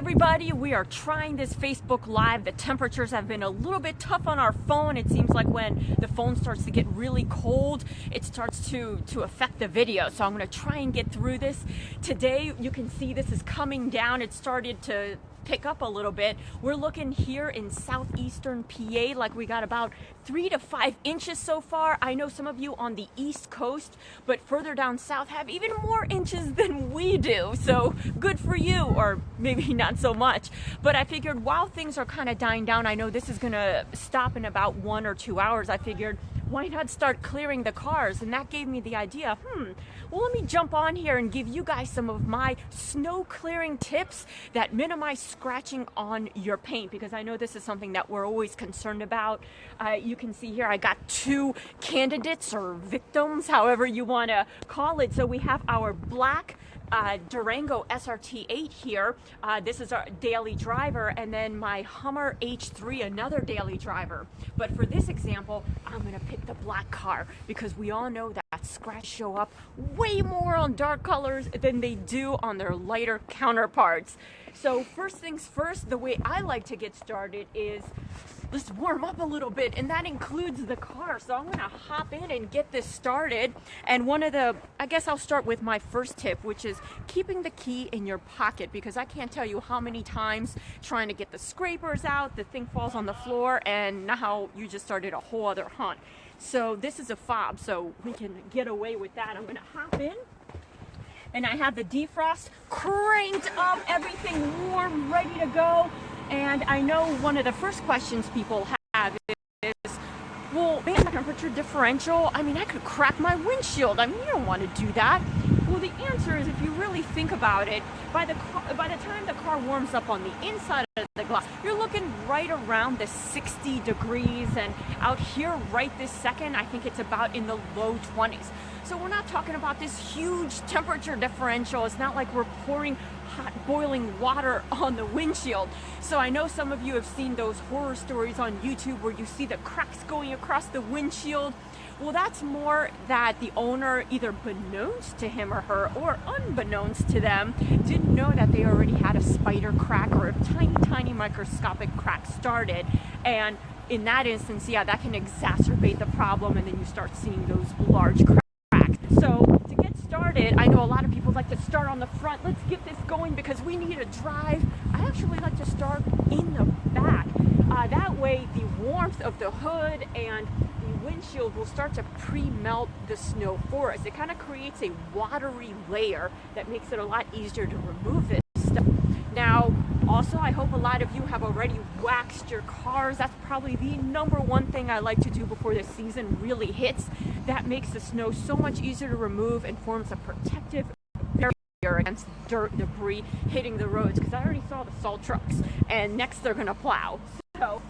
everybody, we are trying this Facebook Live. The temperatures have been a little bit tough on our phone. It seems like when the phone starts to get really cold, it starts to affect the video. So I'm going to try and get through this. Today, you can see this is coming down. It started to pick up a little bit. We're looking here in southeastern PA like we got about 3 to 5 inches so far. I know some of you on the East Coast, but further down south have even more inches than we do. So good for you, or maybe not so much. But I figured while things are kind of dying down, I know this is gonna stop in about 1 or 2 hours. I figured why not start clearing the cars? And that gave me the idea, well, let me jump on here and give you guys some of my snow clearing tips that minimize scratching on your paint, because I know this is something that we're always concerned about. You can see here I got 2 candidates or victims, however you want to call it. So we have our black Durango SRT8 here. This is our daily driver, and then my Hummer H3, another daily driver. But for this example, I'm gonna pick the black car because we all know that scratches show up way more on dark colors than they do on their lighter counterparts. So first things first, the way I like to get started is let's warm up a little bit, and that includes the car. So I'm gonna hop in and get this started. And I guess I'll start with my first tip, which is keeping the key in your pocket, because I can't tell you how many times trying to get the scrapers out, the thing falls on the floor, and now you just started a whole other hunt. So this is a fob, so we can get away with that. I'm gonna hop in, and I have the defrost cranked up, everything warm, ready to go. And I know one of the first questions people have is, well, based on temperature differential, I mean, I could crack my windshield. I mean, you don't want to do that. Well, the answer is, if you really think about it, by the time the car warms up on the inside of the glass, you're looking right around the 60 degrees, and out here right this second, I think it's about in the low 20s. So we're not talking about this huge temperature differential. It's not like we're pouring hot boiling water on the windshield. So I know some of you have seen those horror stories on YouTube where you see the cracks going across the windshield. Well, that's more that the owner, either beknownst to him or her or unbeknownst to them, didn't know that they already had a spider crack or a tiny microscopic crack started. And in that instance, yeah, that can exacerbate the problem, and then you start seeing those large cracks. So to get started, I know a lot of people like to start on the front. Let's get this going because we need a drive. I actually like to start in the back. That way the warmth of the hood and the windshield will start to pre-melt the snow for us. It kind of creates a watery layer that makes it a lot easier to remove this stuff. Now, also, I hope a lot of you have already waxed your cars. That's probably the #1 thing I like to do before the season really hits. That makes the snow so much easier to remove and forms a protective barrier against dirt, debris hitting the roads, because I already saw the salt trucks, and next they're gonna plow. So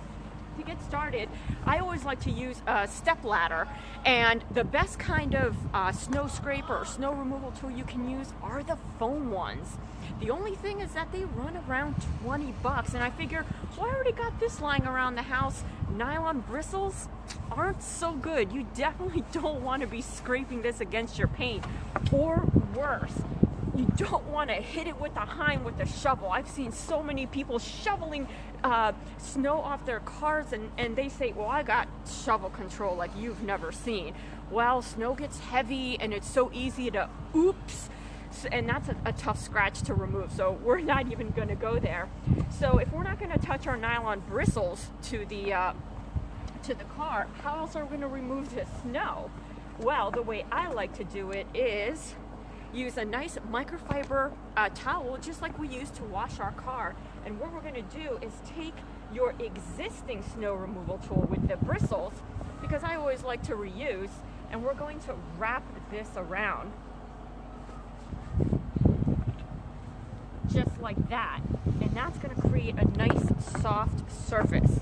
to get started, I always like to use a step ladder, and the best kind of snow scraper or snow removal tool you can use are the foam ones. The only thing is that they run around 20 bucks, and I figure, well, I already got this lying around the house. Nylon bristles aren't so good. You definitely don't want to be scraping this against your paint, or worse, you don't want to hit it with with a shovel. I've seen so many people shoveling snow off their cars, and they say, well, I got shovel control like you've never seen. Well, snow gets heavy, and it's so easy to oops, and that's a tough scratch to remove, so we're not even going to go there. So if we're not going to touch our nylon bristles to the car, how else are we going to remove the snow? Well, the way I like to do it is use a nice microfiber towel, just like we use to wash our car. And what we're going to do is take your existing snow removal tool with the bristles, because I always like to reuse, and we're going to wrap this around just like that, and that's going to create a nice soft surface.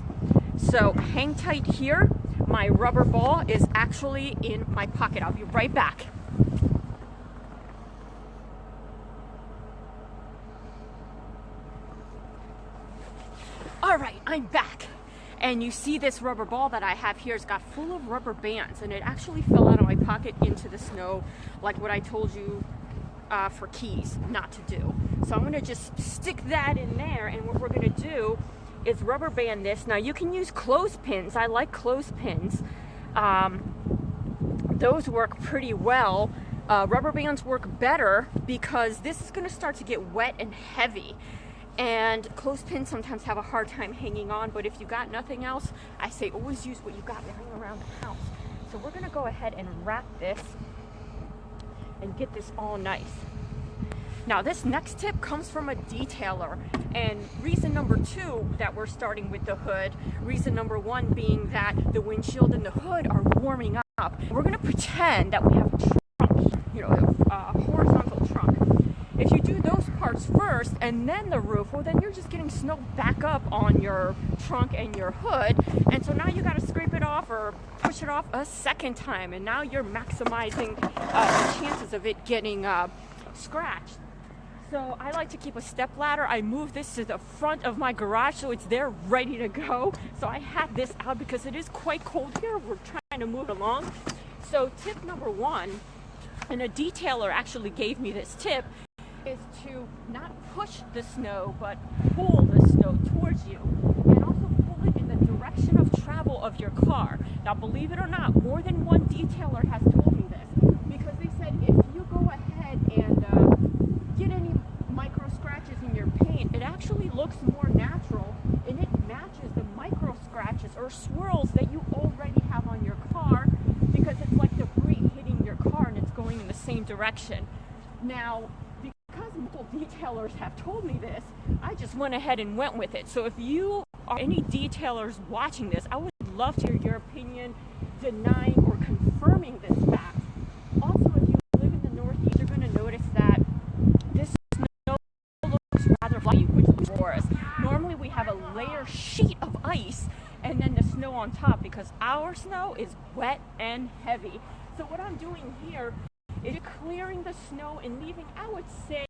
So hang tight here. My rubber ball is actually in my pocket. I'll be right back. All right, I'm back. And you see this rubber ball that I have here, it's got full of rubber bands, and it actually fell out of my pocket into the snow, like what I told you for keys not to do. So I'm going to just stick that in there, and what we're going to do is rubber band this. Now you can use clothespins. I like clothespins. Those work pretty well. Rubber bands work better because this is going to start to get wet and heavy. And clothespins sometimes have a hard time hanging on, but if you got nothing else, I say always use what you got lying around the house. So we're going to go ahead and wrap this and get this all nice. Now this next tip comes from a detailer, and reason number 2 that we're starting with the hood, reason number 1 being that the windshield and the hood are warming up. We're going to pretend that we have a trunk, you know, a horizontal trunk. If you do those parts first and then the roof, well then you're just getting snow back up on your trunk and your hood, and so now you got to scrape it off or push it off a second time, and now you're maximizing the chances of it getting scratched. So I like to keep a step ladder. I moved this to the front of my garage so it's there ready to go. So I had this out because it is quite cold here. We're trying to move along. So tip number 1, and a detailer actually gave me this tip, is to not push the snow but pull the snow towards you, and also pull it in the direction of travel of your car. Now believe it or not, more than one detailer has told me this, because they said if you go ahead and get any micro scratches in your paint, it actually looks more natural and it matches the micro scratches or swirls that you already have on your car, because it's like debris hitting your car and it's going in the same direction. Now because multiple detailers have told me this, I just went ahead and went with it. So if you are any detailers watching this, I would love to hear your opinion denying or confirming this fact. Also, if you live in the Northeast, you're going to notice that this snow looks rather fluffy, which is for us. Normally we have a layer sheet of ice and then the snow on top, because our snow is wet and heavy. So what I'm doing here is clearing the snow and leaving, I would say,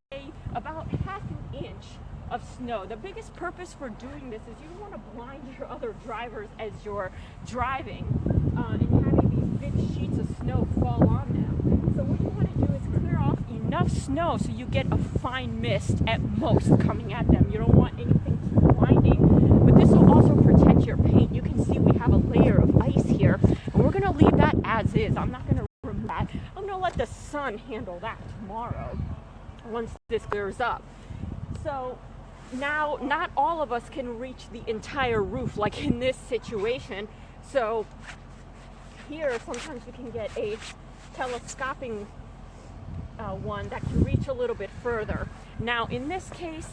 about ½ an inch of snow. The biggest purpose for doing this is you want to blind your other drivers as you're driving and having these big sheets of snow fall on them. So what you want to do is clear off enough snow so you get a fine mist at most coming at them. You don't want anything too blinding, but this will also protect your paint. You can see we have a layer of ice here, and we're going to leave that as is. I'm not going to remove that. I'm going to let the sun handle that tomorrow once this clears up. So now not all of us can reach the entire roof like in this situation. So here sometimes you can get a telescoping one that can reach a little bit further. Now in this case,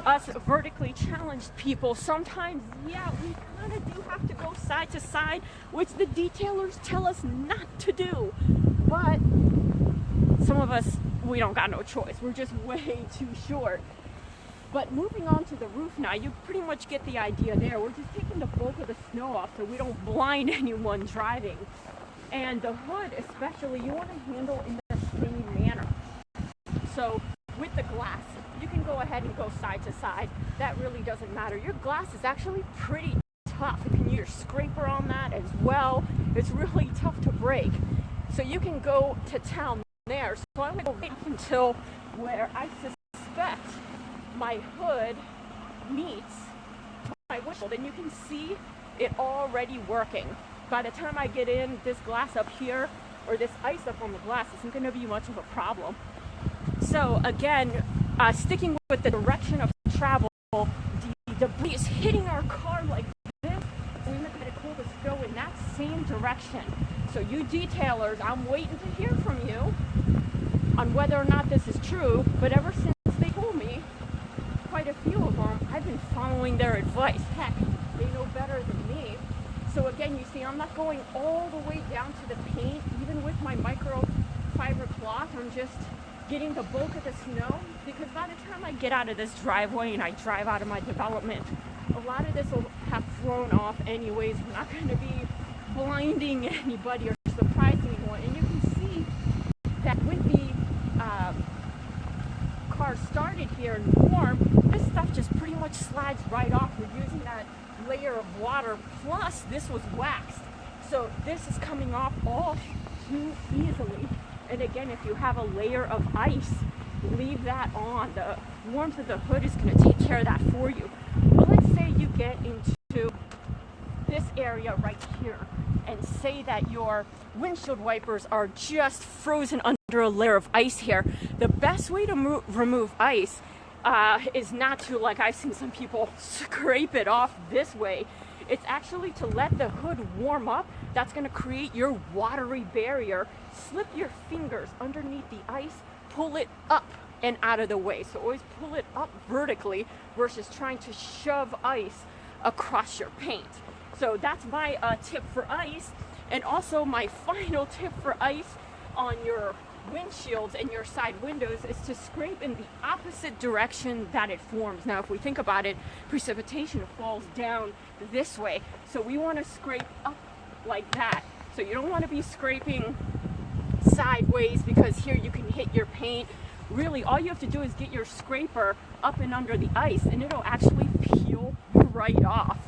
us vertically challenged people, sometimes, yeah, we kind of do have to go side to side, which the detailers tell us not to do. But some of us, we don't got no choice. We're just way too short. But moving on to the roof now, you pretty much get the idea there. We're just taking the bulk of the snow off so we don't blind anyone driving. And the hood especially, you want to handle in the same manner. So with the glass, you can go ahead and go side to side. That really doesn't matter. Your glass is actually pretty tough. You can use your scraper on that as well. It's really tough to break. So you can go to town there. So I'm going to wait until where I suspect my hood meets my windshield, and you can see it already working. By the time I get in, this glass up here, or this ice up on the glass, isn't going to be much of a problem. So again, sticking with the direction of travel, the debris is hitting our car like this, and we're going to pull the snow in that same direction. So you detailers, I'm waiting to hear from you on whether or not this is true, but ever since they told me, quite a few of them, I've been following their advice. Heck, they know better than me. So again, you see, I'm not going all the way down to the paint, even with my microfiber cloth. I'm just getting the bulk of the snow, because by the time I get out of this driveway and I drive out of my development, a lot of this will have thrown off anyways. We're not going to be blinding anybody or surprising anyone. And you can see that with the car started here and warm, this stuff just pretty much slides right off. We're using that layer of water, plus this was waxed. So this is coming off all too easily. And again, if you have a layer of ice leave that on. The warmth of the hood is going to take care of that for you. But let's say you get into this area right here and say that your windshield wipers are just frozen under a layer of ice here. The best way to remove ice is not to, like I've seen some people, scrape it off this way. It's actually to let the hood warm up. That's going to create your watery barrier. Slip your fingers underneath the ice, pull it up and out of the way. So always pull it up vertically versus trying to shove ice across your paint. So that's my tip for ice. And also my final tip for ice on your windshields and your side windows is to scrape in the opposite direction that it forms. Now, if we think about it, precipitation falls down this way. So we want to scrape up like that. So you don't want to be scraping sideways because here you can hit your paint. Really, all you have to do is get your scraper up and under the ice and it'll actually peel right off.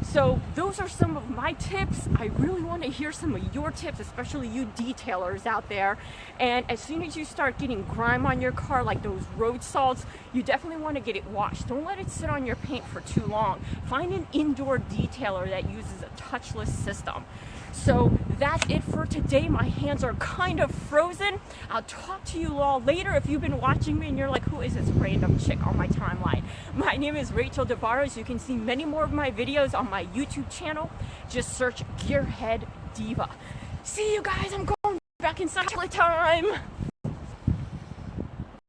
So those are some of my tips. I really want to hear some of your tips, especially you detailers out there. And as soon as you start getting grime on your car, like those road salts, you definitely want to get it washed. Don't let it sit on your paint for too long. Find an indoor detailer that uses a touchless system. So that's it for today. My hands are kind of frozen. I'll talk to you all later. If you've been watching me and you're like, who is this random chick on my timeline? My name is Rachel DeBarros. You can see many more of my videos on my YouTube channel. Just search Gearhead Diva. See you guys. I'm going back inside time.